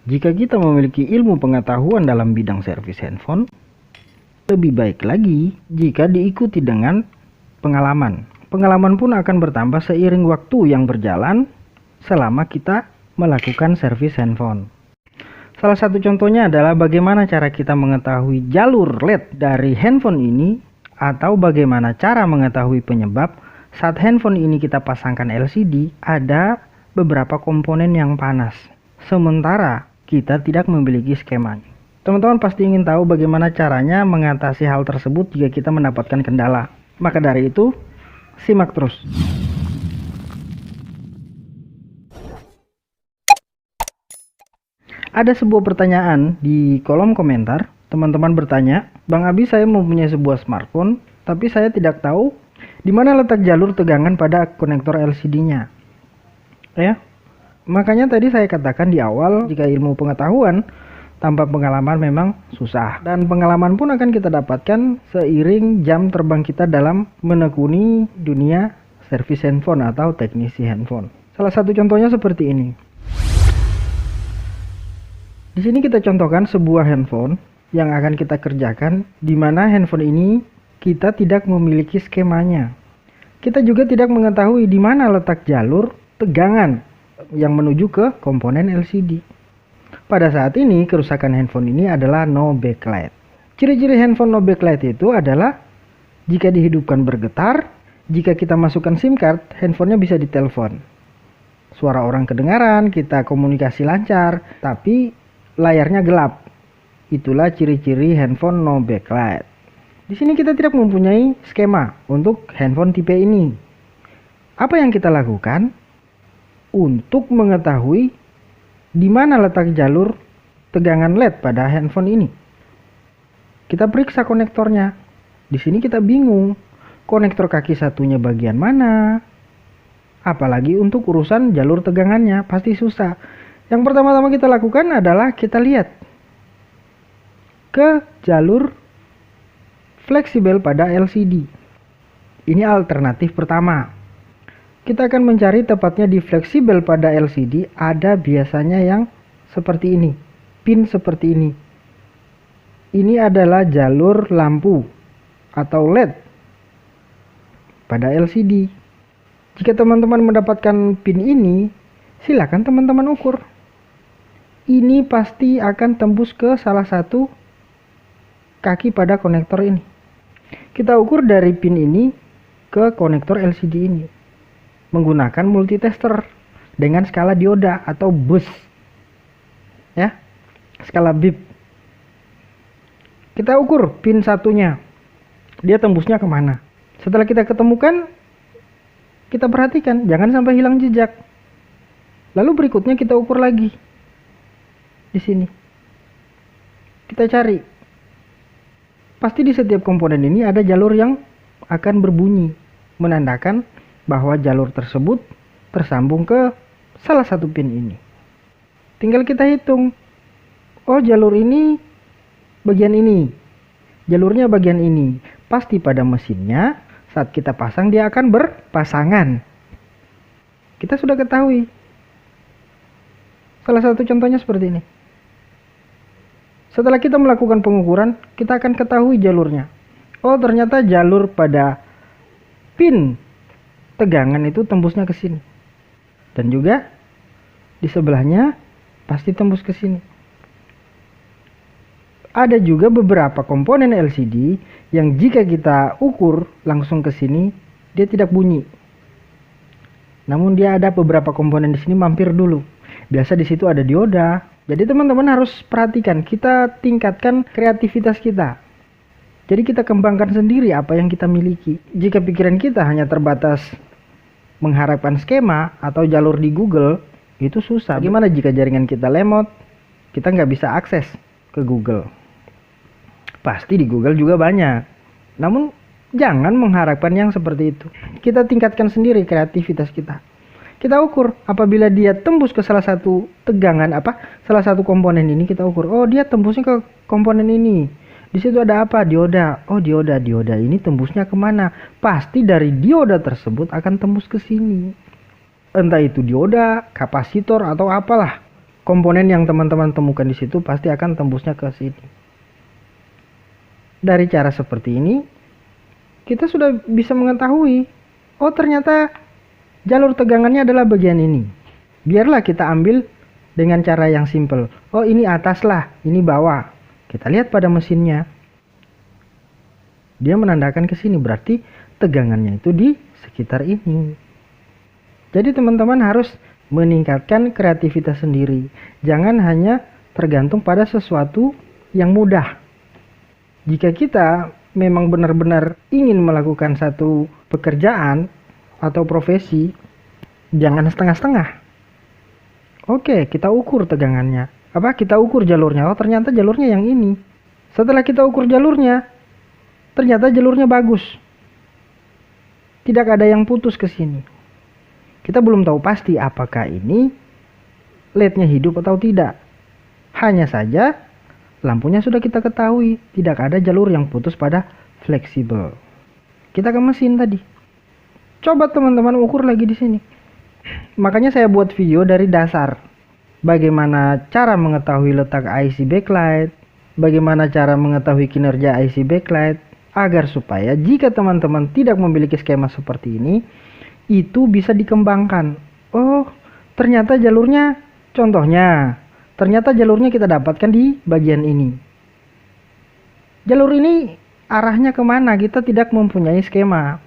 Jika kita memiliki ilmu pengetahuan dalam bidang servis handphone, lebih baik lagi jika diikuti dengan pengalaman. Pengalaman pun akan bertambah seiring waktu yang berjalan selama kita melakukan servis handphone. Salah satu contohnya adalah bagaimana cara kita mengetahui jalur LED dari handphone ini, atau bagaimana cara mengetahui penyebab saat handphone ini kita pasangkan LCD ada beberapa komponen yang panas, sementara kita tidak memiliki skemanya. Teman-teman pasti ingin tahu bagaimana caranya mengatasi hal tersebut jika kita mendapatkan kendala. Maka dari itu, simak terus. Ada sebuah pertanyaan di kolom komentar. Teman-teman bertanya, "Bang Abi, saya mempunyai sebuah smartphone, tapi saya tidak tahu di mana letak jalur tegangan pada konektor LCD-nya." Ya, makanya tadi saya katakan di awal, jika ilmu pengetahuan tanpa pengalaman memang susah. Dan pengalaman pun akan kita dapatkan seiring jam terbang kita dalam menekuni dunia servis handphone atau teknisi handphone. Salah satu contohnya seperti ini. Di sini kita contohkan sebuah handphone yang akan kita kerjakan, di mana handphone ini kita tidak memiliki skemanya. Kita juga tidak mengetahui di mana letak jalur tegangan yang menuju ke komponen LCD. Pada saat ini, kerusakan handphone ini adalah no backlight. Ciri-ciri handphone no backlight itu adalah jika dihidupkan bergetar, jika kita masukkan SIM card, handphonenya bisa ditelepon. Suara orang kedengaran, kita komunikasi lancar, tapi layarnya gelap. Itulah ciri-ciri handphone no backlight. Di sini kita tidak mempunyai skema untuk handphone tipe ini. Apa yang kita lakukan untuk mengetahui di mana letak jalur tegangan LED pada handphone ini? Kita periksa konektornya. Di sini kita bingung, konektor kaki satunya bagian mana? Apalagi untuk urusan jalur tegangannya, pasti susah. Yang pertama-tama kita lakukan adalah kita lihat ke jalur fleksibel pada LCD. Ini alternatif pertama. Kita akan mencari tepatnya di fleksibel pada LCD, ada biasanya yang seperti ini, pin seperti ini. Ini adalah jalur lampu atau LED pada LCD. Jika teman-teman mendapatkan pin ini, silakan teman-teman ukur. Ini pasti akan tembus ke salah satu kaki pada konektor ini. Kita ukur dari pin ini ke konektor LCD ini menggunakan multitester dengan skala dioda atau bus, ya, skala bip. Kita ukur pin satunya, dia tembusnya kemana. Setelah kita ketemukan, kita perhatikan jangan sampai hilang jejak. Lalu berikutnya kita ukur lagi di sini. Kita cari, pasti di setiap komponen ini ada jalur yang akan berbunyi, menandakan bahwa jalur tersebut tersambung ke salah satu pin ini. Tinggal kita hitung, oh jalur ini bagian ini, jalurnya bagian ini. Pasti pada mesinnya saat kita pasang dia akan berpasangan. Kita sudah ketahui. Salah satu contohnya seperti ini. Setelah kita melakukan pengukuran, kita akan ketahui jalurnya. Oh, ternyata jalur pada pin tegangan itu tembusnya ke sini. Dan juga di sebelahnya pasti tembus ke sini. Ada juga beberapa komponen LCD yang jika kita ukur langsung ke sini, dia tidak bunyi. Namun dia ada beberapa komponen di sini mampir dulu. Biasa di situ ada dioda. Jadi teman-teman harus perhatikan, kita tingkatkan kreativitas kita. Jadi kita kembangkan sendiri apa yang kita miliki. Jika pikiran kita hanya terbatas mengharapkan skema atau jalur di Google, itu susah. Bagaimana jika jaringan kita lemot, kita nggak bisa akses ke Google? Pasti di Google juga banyak. Namun jangan mengharapkan yang seperti itu. Kita tingkatkan sendiri kreativitas kita. Kita ukur, apabila dia tembus ke salah satu tegangan salah satu komponen ini, kita ukur, oh dia tembusnya ke komponen ini. Di situ ada apa? Dioda. Oh, dioda ini tembusnya kemana? Pasti dari dioda tersebut akan tembus ke sini. Entah itu dioda, kapasitor atau apalah. komponen yang teman-teman temukan di situ pasti akan tembusnya ke sini. Dari cara seperti ini, kita sudah bisa mengetahui, oh ternyata jalur tegangannya adalah bagian ini. Biarlah kita ambil dengan cara yang simple. Oh ini atas lah, ini bawah. Kita lihat pada mesinnya. Dia menandakan ke sini, berarti tegangannya itu di sekitar ini. Jadi teman-teman harus meningkatkan kreativitas sendiri. Jangan hanya tergantung pada sesuatu yang mudah. Jika kita memang benar-benar ingin melakukan satu pekerjaan atau profesi, jangan setengah-setengah. Oke, kita ukur tegangannya. Kita ukur jalurnya. Oh, ternyata jalurnya yang ini. Setelah kita ukur jalurnya, ternyata jalurnya bagus. Tidak ada yang putus ke sini. Kita belum tahu pasti apakah ini LED-nya hidup atau tidak. Hanya saja lampunya sudah kita ketahui, tidak ada jalur yang putus pada fleksibel. Kita ke mesin tadi. Coba teman-teman ukur lagi di sini. Makanya saya buat video dari dasar. Bagaimana cara mengetahui letak IC backlight, bagaimana cara mengetahui kinerja IC backlight, agar supaya jika teman-teman tidak memiliki skema seperti ini, itu bisa dikembangkan. Oh, ternyata jalurnya, contohnya, ternyata jalurnya kita dapatkan di bagian ini. Jalur ini arahnya kemana? Kita tidak mempunyai skema.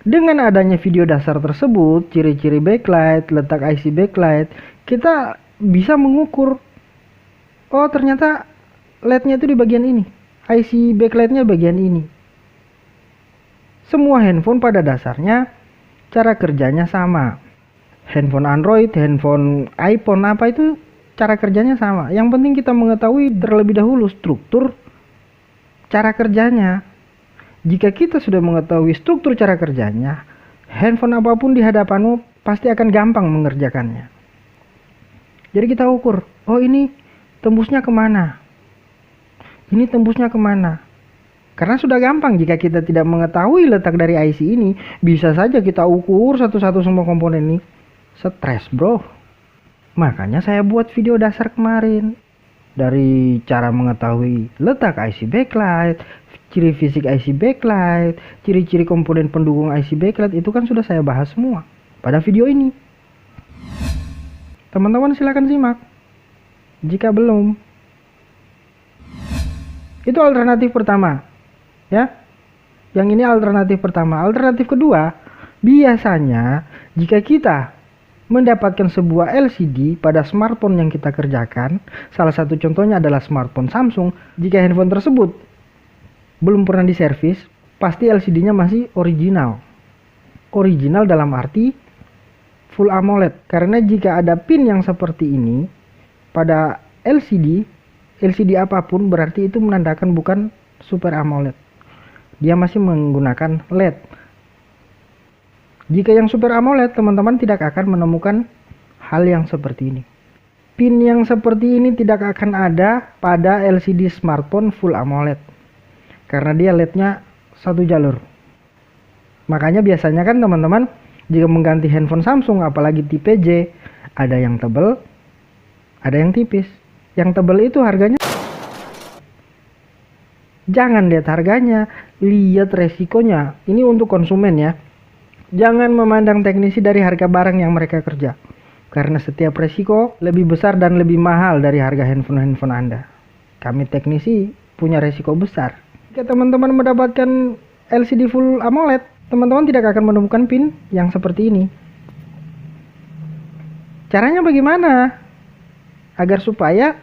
Dengan adanya video dasar tersebut, ciri-ciri backlight, letak IC backlight, kita bisa mengukur. Oh, ternyata LED-nya itu di bagian ini. IC backlight-nya bagian ini. Semua handphone pada dasarnya cara kerjanya sama. Handphone Android, handphone iPhone, apa itu cara kerjanya sama. Yang penting kita mengetahui terlebih dahulu struktur cara kerjanya. Jika kita sudah mengetahui struktur cara kerjanya, handphone apapun di hadapanmu pasti akan gampang mengerjakannya. Jadi kita ukur, oh ini tembusnya kemana? Ini tembusnya kemana? Karena sudah gampang, jika kita tidak mengetahui letak dari IC ini, bisa saja kita ukur satu-satu semua komponen ini. Stres bro. Makanya saya buat video dasar kemarin. Dari cara mengetahui letak IC backlight, ciri fisik IC backlight, ciri-ciri komponen pendukung IC backlight, itu kan sudah saya bahas semua pada video ini. Teman-teman silakan simak jika belum. Itu alternatif pertama. Ya, yang ini alternatif pertama. Alternatif kedua, biasanya jika kita mendapatkan sebuah LCD pada smartphone yang kita kerjakan, salah satu contohnya adalah smartphone Samsung, jika handphone tersebut belum pernah diservis, pasti LCD-nya masih original. Original dalam arti Full AMOLED. Karena jika ada pin yang seperti ini pada LCD apapun, berarti itu menandakan bukan Super AMOLED. Dia masih menggunakan LED. Jika yang Super AMOLED, teman-teman tidak akan menemukan hal yang seperti ini. Pin yang seperti ini tidak akan ada pada LCD smartphone Full AMOLED. Karena dia LED-nya satu jalur. Makanya biasanya kan teman-teman, jika mengganti handphone Samsung, apalagi tipe J, ada yang tebal, ada yang tipis. Yang tebal itu harganya. Jangan lihat harganya, lihat resikonya. Ini untuk konsumen ya. Jangan memandang teknisi dari harga barang yang mereka kerja. Karena setiap resiko lebih besar dan lebih mahal dari harga handphone Anda. Kami teknisi punya resiko besar. Jika teman-teman mendapatkan LCD Full AMOLED, teman-teman tidak akan menemukan pin yang seperti ini. Caranya bagaimana? Agar supaya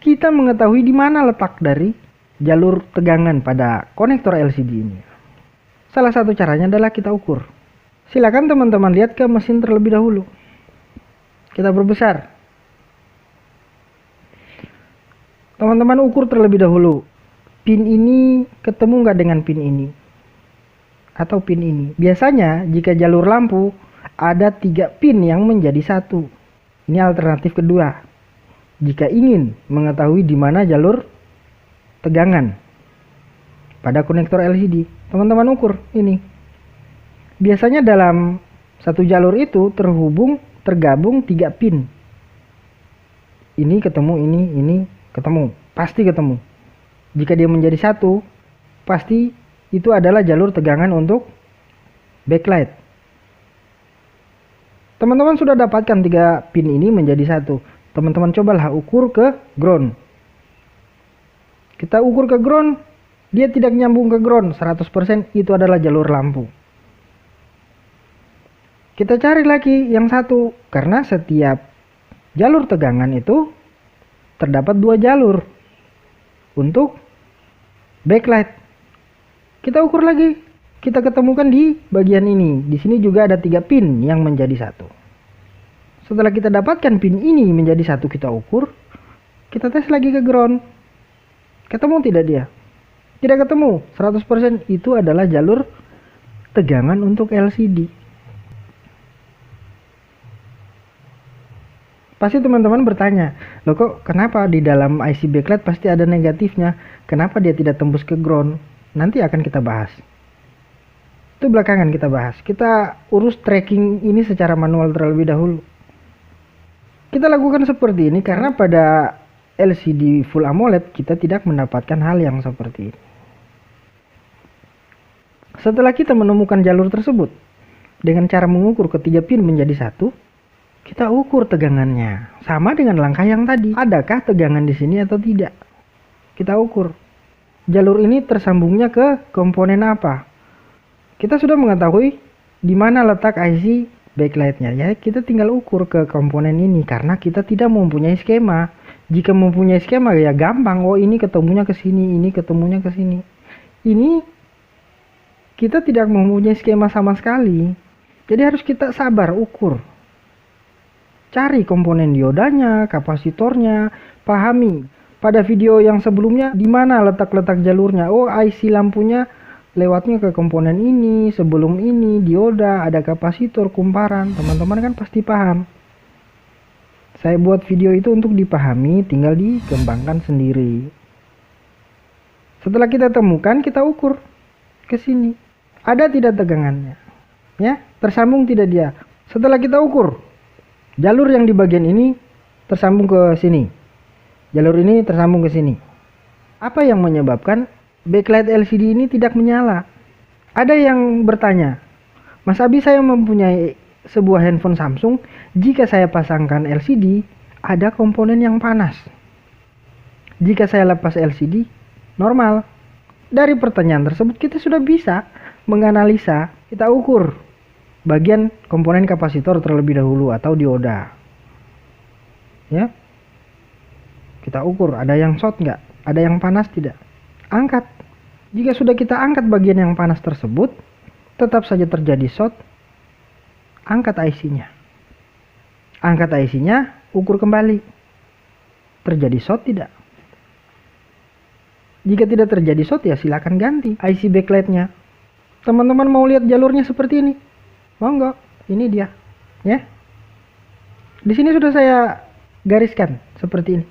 kita mengetahui di mana letak dari jalur tegangan pada konektor LCD ini. Salah satu caranya adalah kita ukur. Silakan teman-teman lihat ke mesin terlebih dahulu. Kita perbesar. Teman-teman ukur terlebih dahulu. Pin ini ketemu nggak dengan pin ini? Atau pin ini? Biasanya jika jalur lampu ada 3 pin yang menjadi satu. Ini alternatif kedua. Jika ingin mengetahui di mana jalur tegangan pada konektor LCD, teman-teman ukur ini. Biasanya dalam satu jalur itu tergabung 3 pin. ini ketemu, ini ketemu, pasti ketemu. Jika dia menjadi satu, pasti itu adalah jalur tegangan untuk backlight. Teman-teman sudah dapatkan 3 pin ini menjadi satu. Teman-teman cobalah ukur ke ground. Kita ukur ke ground, dia tidak nyambung ke ground 100%, itu adalah jalur lampu. Kita cari lagi yang satu, karena setiap jalur tegangan itu terdapat 2 jalur untuk backlight. Kita ukur lagi, kita ketemukan di bagian ini. Di sini juga ada 3 pin yang menjadi satu. Setelah kita dapatkan pin ini menjadi satu, kita ukur, kita tes lagi ke ground. Ketemu tidak dia? Tidak ketemu. 100% itu adalah jalur tegangan untuk LCD. Pasti teman-teman bertanya, loh kok kenapa di dalam IC backlight pasti ada negatifnya? Kenapa dia tidak tembus ke ground? Nanti akan kita bahas. Itu belakangan kita bahas. Kita urus tracking ini secara manual terlebih dahulu. Kita lakukan seperti ini karena pada LCD Full AMOLED kita tidak mendapatkan hal yang seperti ini. Setelah kita menemukan jalur tersebut dengan cara mengukur ketiga pin menjadi satu, kita ukur tegangannya sama dengan langkah yang tadi. Adakah tegangan di sini atau tidak? Kita ukur. Jalur ini tersambungnya ke komponen apa? Kita sudah mengetahui di mana letak IC backlightnya, ya kita tinggal ukur ke komponen ini karena kita tidak mempunyai skema. Jika mempunyai skema ya gampang, oh ini ketemunya ke sini, ini ketemunya ke sini. Ini kita tidak mempunyai skema sama sekali. Jadi harus kita sabar ukur. Cari komponen diodanya, kapasitornya, pahami. Pada video yang sebelumnya di mana letak-letak jalurnya. Oh, IC lampunya lewatnya ke komponen ini, sebelum ini dioda, ada kapasitor, kumparan. Teman-teman kan pasti paham. Saya buat video itu untuk dipahami, tinggal dikembangkan sendiri. Setelah kita temukan, kita ukur ke sini. Ada tidak tegangannya? Ya, tersambung tidak dia? Setelah kita ukur, jalur yang di bagian ini tersambung ke sini. Jalur ini tersambung ke sini. Apa yang menyebabkan backlight LCD ini tidak menyala? Ada yang bertanya, Mas Abi, saya mempunyai sebuah handphone Samsung, jika saya pasangkan LCD, ada komponen yang panas. Jika saya lepas LCD, normal. Dari pertanyaan tersebut kita sudah bisa menganalisa, kita ukur bagian komponen kapasitor terlebih dahulu atau dioda. Ya. Kita ukur ada yang short nggak, ada yang panas tidak. Angkat. Jika sudah kita angkat bagian yang panas tersebut, tetap saja terjadi short. Angkat IC-nya. Angkat IC-nya, ukur kembali. Terjadi short tidak? Jika tidak terjadi short ya silakan ganti IC backlight-nya. Teman-teman mau lihat jalurnya seperti ini? Monggo, ini dia, ya. Di sini sudah saya gariskan seperti ini.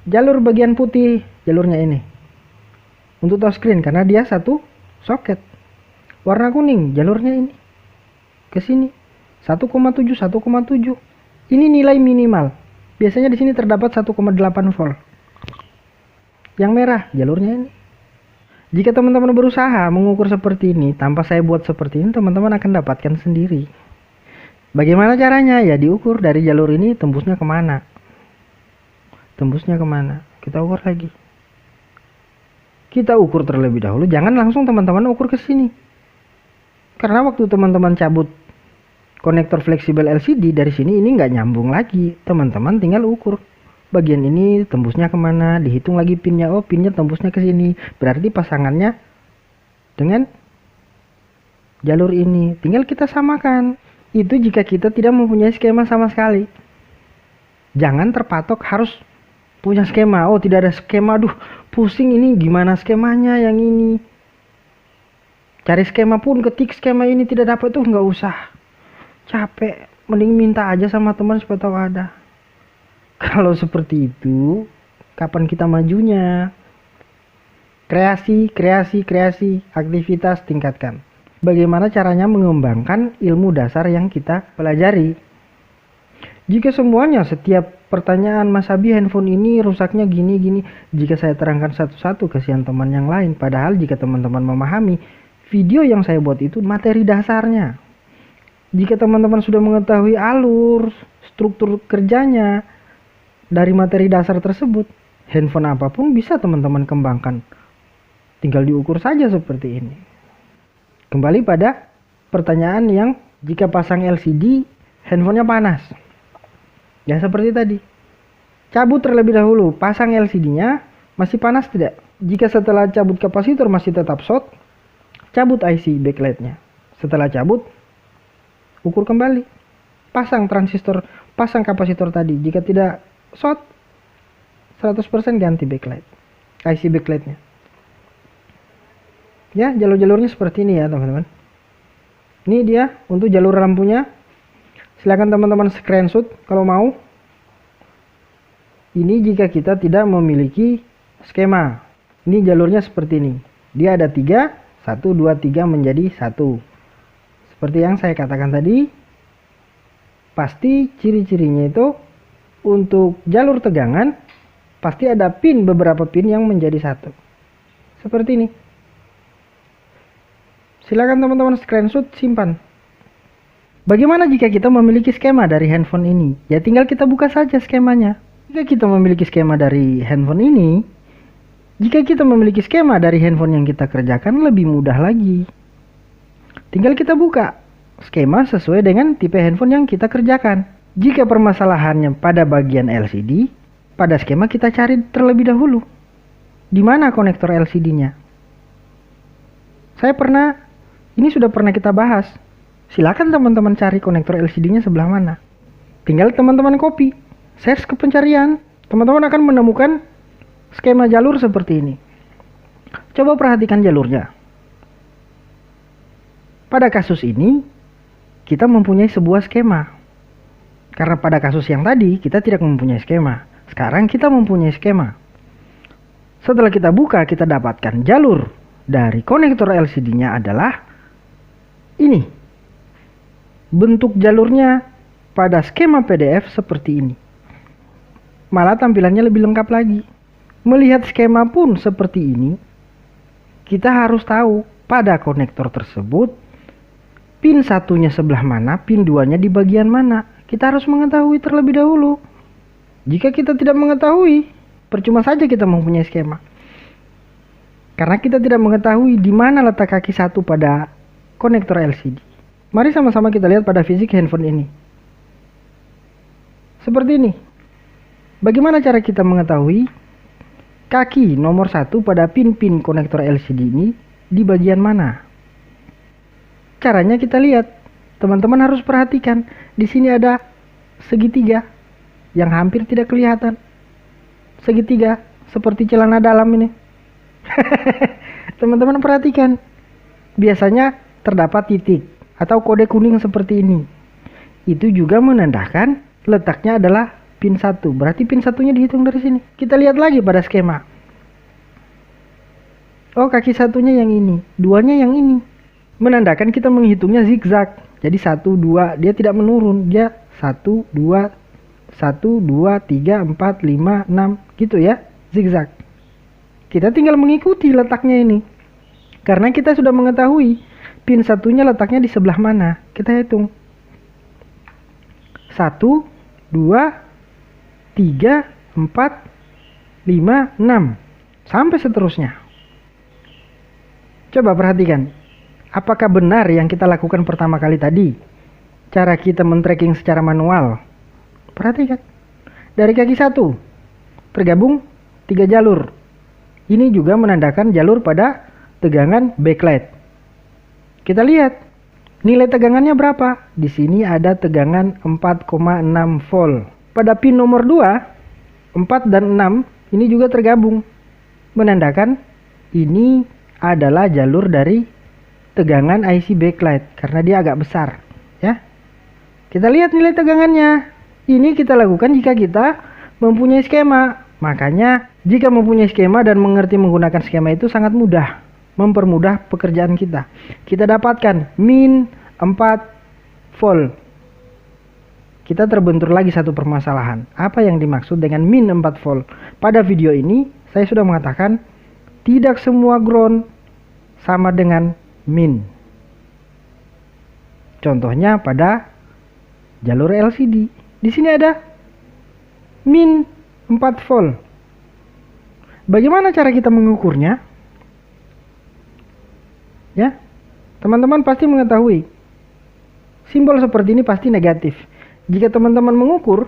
Jalur bagian putih, jalurnya ini. Untuk touchscreen karena dia satu soket. Warna kuning, jalurnya ini. Ke sini 1,7 1,7. Ini nilai minimal. Biasanya di sini terdapat 1,8 volt. Yang merah jalurnya ini. Jika teman-teman berusaha mengukur seperti ini tanpa saya buat seperti ini, teman-teman akan dapatkan sendiri. Bagaimana caranya? Ya diukur dari jalur ini tembusnya kemana. Tembusnya kemana? Kita ukur lagi. Kita ukur terlebih dahulu. Jangan langsung teman-teman ukur ke sini. Karena waktu teman-teman cabut konektor fleksibel LCD dari sini, ini nggak nyambung lagi. Teman-teman tinggal ukur. Bagian ini tembusnya kemana, dihitung lagi pinnya. Oh, pinnya tembusnya ke sini. Berarti pasangannya dengan jalur ini. Tinggal kita samakan. Itu jika kita tidak mempunyai skema sama sekali. Jangan terpatok harus punya skema. Oh, tidak ada skema. Duh, pusing ini gimana skemanya yang ini. Cari skema pun ketik skema ini tidak dapat, tuh nggak usah. Capek, mending minta aja sama teman supaya tahu ada. Kalau seperti itu, kapan kita majunya? Kreasi, aktivitas tingkatkan. Bagaimana caranya mengembangkan ilmu dasar yang kita pelajari? Jika semuanya setiap pertanyaan, Mas Abi handphone ini rusaknya gini-gini. Jika saya terangkan satu-satu kasihan teman yang lain. Padahal jika teman-teman memahami video yang saya buat itu materi dasarnya. Jika teman-teman sudah mengetahui alur, struktur kerjanya dari materi dasar tersebut, handphone apapun bisa teman-teman kembangkan. Tinggal diukur saja seperti ini. Kembali pada pertanyaan yang jika pasang LCD, handphonenya panas. Ya seperti tadi. Cabut terlebih dahulu, pasang LCD-nya, masih panas tidak? Jika setelah cabut kapasitor masih tetap short, cabut IC backlight-nya. Setelah cabut, ukur kembali. Pasang transistor, pasang kapasitor tadi. Jika tidak short, 100% ganti backlight. IC backlight-nya. Ya, jalur-jalurnya seperti ini ya teman-teman. Ini dia untuk jalur lampunya. Silakan teman-teman screenshot kalau mau. Ini jika kita tidak memiliki skema. Ini jalurnya seperti ini. Dia ada 3, 1, 2, 3 menjadi 1. Seperti yang saya katakan tadi. Pasti ciri-cirinya itu untuk jalur tegangan pasti ada pin, beberapa pin yang menjadi 1. Seperti ini. Silakan teman-teman screenshot, simpan. Bagaimana jika kita memiliki skema dari handphone ini? Ya tinggal kita buka saja skemanya. Jika kita memiliki skema dari handphone ini, jika kita memiliki skema dari handphone yang kita kerjakan lebih mudah lagi. Tinggal kita buka skema sesuai dengan tipe handphone yang kita kerjakan. Jika permasalahannya pada bagian LCD, pada skema kita cari terlebih dahulu. Di mana konektor LCD-nya? Ini sudah pernah kita bahas. Silakan teman-teman cari konektor LCD-nya sebelah mana. Tinggal teman-teman copy, search ke pencarian. Teman-teman akan menemukan skema jalur seperti ini. Coba perhatikan jalurnya. Pada kasus ini, kita mempunyai sebuah skema. Karena pada kasus yang tadi, kita tidak mempunyai skema. Sekarang kita mempunyai skema. Setelah kita buka, kita dapatkan jalur dari konektor LCD-nya adalah ini. Bentuk jalurnya pada skema PDF seperti ini. Malah tampilannya lebih lengkap lagi. Melihat skema pun seperti ini, kita harus tahu pada konektor tersebut pin satunya sebelah mana, pin 2-nya di bagian mana. Kita harus mengetahui terlebih dahulu. Jika kita tidak mengetahui, percuma saja kita mempunyai skema. Karena kita tidak mengetahui di mana letak kaki satu pada konektor LCD. Mari sama-sama kita lihat pada fisik handphone ini. Seperti ini. Bagaimana cara kita mengetahui kaki nomor 1 pada pin-pin konektor LCD ini di bagian mana? Caranya kita lihat. Teman-teman harus perhatikan. Di sini ada segitiga yang hampir tidak kelihatan. Segitiga seperti celana dalam ini. Teman-teman perhatikan. Biasanya terdapat titik atau kode kuning seperti ini. Itu juga menandakan letaknya adalah pin 1. Berarti pin satunya dihitung dari sini. Kita lihat lagi pada skema. Oh, kaki satunya yang ini, 2-nya yang ini. Menandakan kita menghitungnya zigzag. Jadi 1, 2, dia tidak menurun. Dia 1, 2, 1, 2, 3, 4, 5, 6 gitu ya, zigzag. Kita tinggal mengikuti letaknya ini. Karena kita sudah mengetahui pin satunya letaknya di sebelah mana. Kita hitung. 1, 2, 3, 4, 5, 6. Sampai seterusnya. Coba perhatikan. Apakah benar yang kita lakukan pertama kali tadi? Cara kita men-tracking secara manual. Perhatikan. Dari kaki 1. Tergabung 3 jalur. Ini juga menandakan jalur pada tegangan backlight. Kita lihat nilai tegangannya berapa. Di sini ada tegangan 4,6 volt. Pada pin nomor 2, 4 dan 6 ini juga tergabung. Menandakan ini adalah jalur dari tegangan IC backlight karena dia agak besar, ya. Kita lihat nilai tegangannya. Ini kita lakukan jika kita mempunyai skema. Makanya jika mempunyai skema dan mengerti menggunakan skema itu sangat mudah, mempermudah pekerjaan kita. Kita dapatkan min 4 volt. kita terbentur lagi satu permasalahan. Apa yang dimaksud dengan min 4 volt? Pada video ini saya sudah mengatakan tidak semua ground sama dengan min. Contohnya pada jalur LCD. Di sini ada min 4 volt. Bagaimana cara kita mengukurnya? Ya, teman-teman pasti mengetahui simbol seperti ini pasti negatif. Jika teman-teman mengukur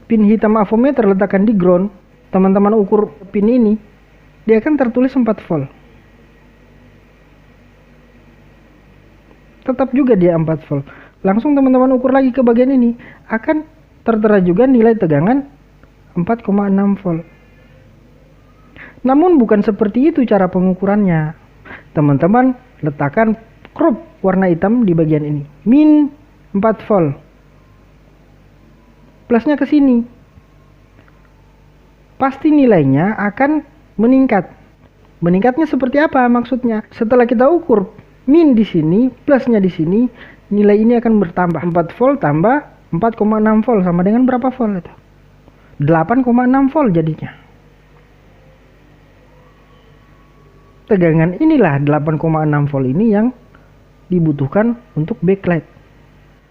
pin hitam avometer letakkan di ground, teman-teman ukur pin ini, dia akan tertulis 4 volt. Tetap juga dia 4 volt. Langsung teman-teman ukur lagi ke bagian ini, akan tertera juga nilai tegangan 4,6 volt. Namun bukan seperti itu cara pengukurannya. Teman-teman letakkan probe warna hitam di bagian ini. Min 4 volt. Plusnya ke sini. Pasti nilainya akan meningkat. Meningkatnya seperti apa maksudnya? Setelah kita ukur min di sini, plusnya di sini, nilai ini akan bertambah. 4 volt tambah 4,6 volt sama dengan berapa volt itu? 8,6 volt jadinya. Tegangan inilah 8,6 volt ini yang dibutuhkan untuk backlight.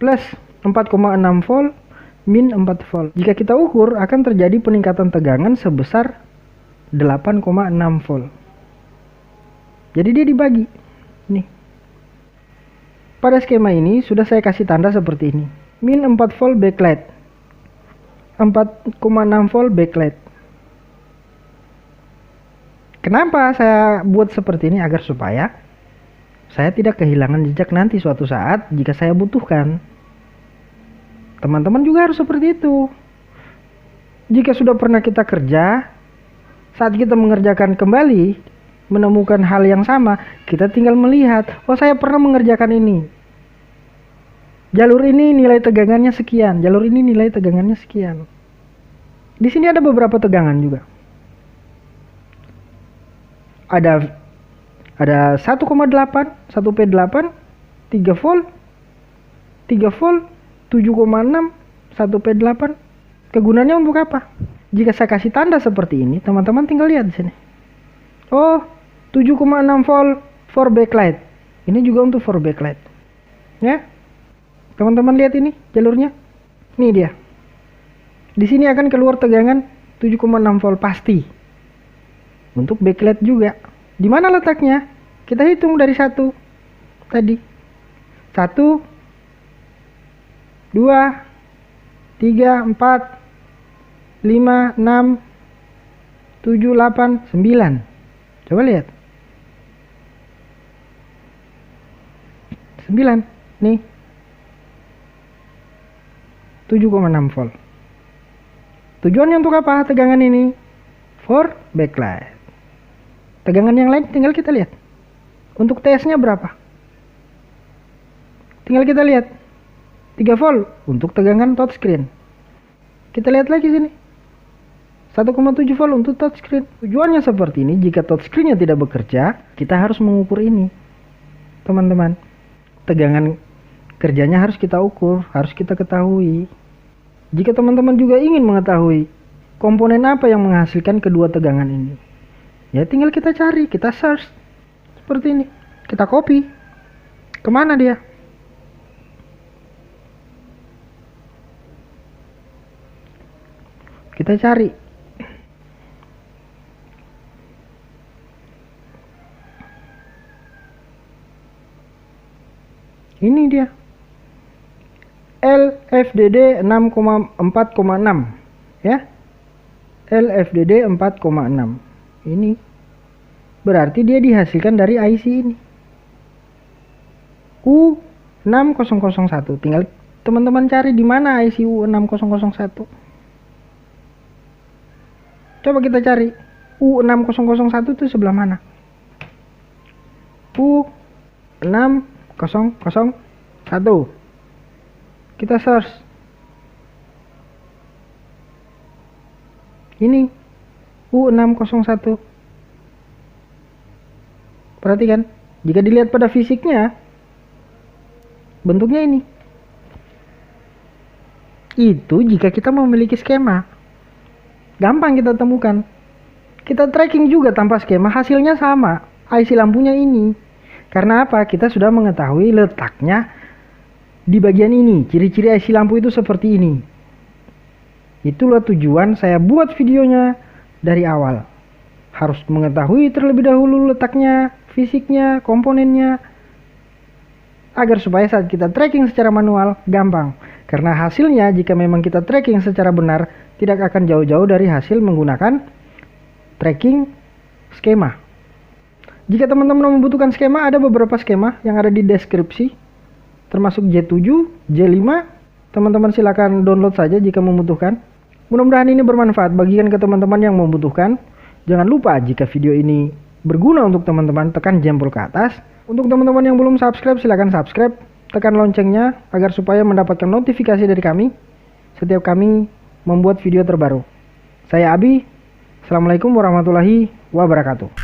Plus 4,6 volt min 4 volt. Jika kita ukur akan terjadi peningkatan tegangan sebesar 8,6 volt. Jadi dia dibagi. Nih. Pada skema ini sudah saya kasih tanda seperti ini. Min 4 volt backlight. 4,6 volt backlight. Kenapa saya buat seperti ini? Agar supaya saya tidak kehilangan jejak nanti suatu saat jika saya butuhkan. Teman-teman juga harus seperti itu. Jika sudah pernah kita kerja, saat kita mengerjakan kembali, menemukan hal yang sama, kita tinggal melihat, oh saya pernah mengerjakan ini. Jalur ini nilai tegangannya sekian, jalur ini nilai tegangannya sekian. Di sini ada beberapa tegangan juga. Ada 1,8, 1P8, 3 volt, 3 volt, 7,6, 1P8. Kegunaannya untuk apa? Jika saya kasih tanda seperti ini, teman-teman tinggal lihat di sini. Oh, 7,6 volt for backlight. Ini juga untuk for backlight. Ya. Teman-teman lihat ini jalurnya. Ini dia. Di sini akan keluar tegangan 7,6 volt pasti. Untuk backlight juga. Di mana letaknya? Kita hitung dari 1 tadi. 1 2 3 4 5 6 7 8 9. Coba lihat. 9 nih. 7,6 volt. Tujuannya untuk apa tegangan ini? For backlight. Tegangan yang lain tinggal kita lihat. Untuk TS-nya berapa? Tinggal kita lihat. 3 volt untuk tegangan touchscreen. Kita lihat lagi sini. 1,7 volt untuk touchscreen. Tujuannya seperti ini. Jika touchscreen-nya tidak bekerja, kita harus mengukur ini. Teman-teman. Tegangan kerjanya harus kita ukur. Harus kita ketahui. Jika teman-teman juga ingin mengetahui komponen apa yang menghasilkan kedua tegangan ini, ya tinggal kita cari, kita search seperti ini, kita copy. Kemana dia? Kita cari. Ini dia. LFDD 6,4,6 ya. LFDD 4,6. Ini berarti dia dihasilkan dari IC ini. U6001. Tinggal teman-teman cari di mana IC U6001. Coba kita cari U6001 itu sebelah mana? U6001. Kita search. Ini U601. Perhatikan, jika dilihat pada fisiknya, bentuknya ini. Itu jika kita memiliki skema. Gampang kita temukan. Kita tracking juga tanpa skema, hasilnya sama. IC lampunya ini. Karena apa? Kita sudah mengetahui letaknya di bagian ini. Ciri-ciri IC lampu itu seperti ini. Itulah tujuan saya buat videonya dari awal. Harus mengetahui terlebih dahulu letaknya, fisiknya, komponennya, agar supaya saat kita tracking secara manual gampang. Karena hasilnya jika memang kita tracking secara benar tidak akan jauh-jauh dari hasil menggunakan tracking skema. Jika teman-teman membutuhkan skema, ada beberapa skema yang ada di deskripsi, termasuk J7, J5. Teman-teman silakan download saja jika membutuhkan. Mudah-mudahan ini bermanfaat bagikan ke teman-teman yang membutuhkan. Jangan lupa jika video ini berguna untuk teman-teman, tekan jempol ke atas. Untuk teman-teman yang belum subscribe, silakan subscribe, tekan loncengnya agar supaya mendapatkan notifikasi dari kami setiap kami membuat video terbaru. Saya Abi. Assalamualaikum warahmatullahi wabarakatuh.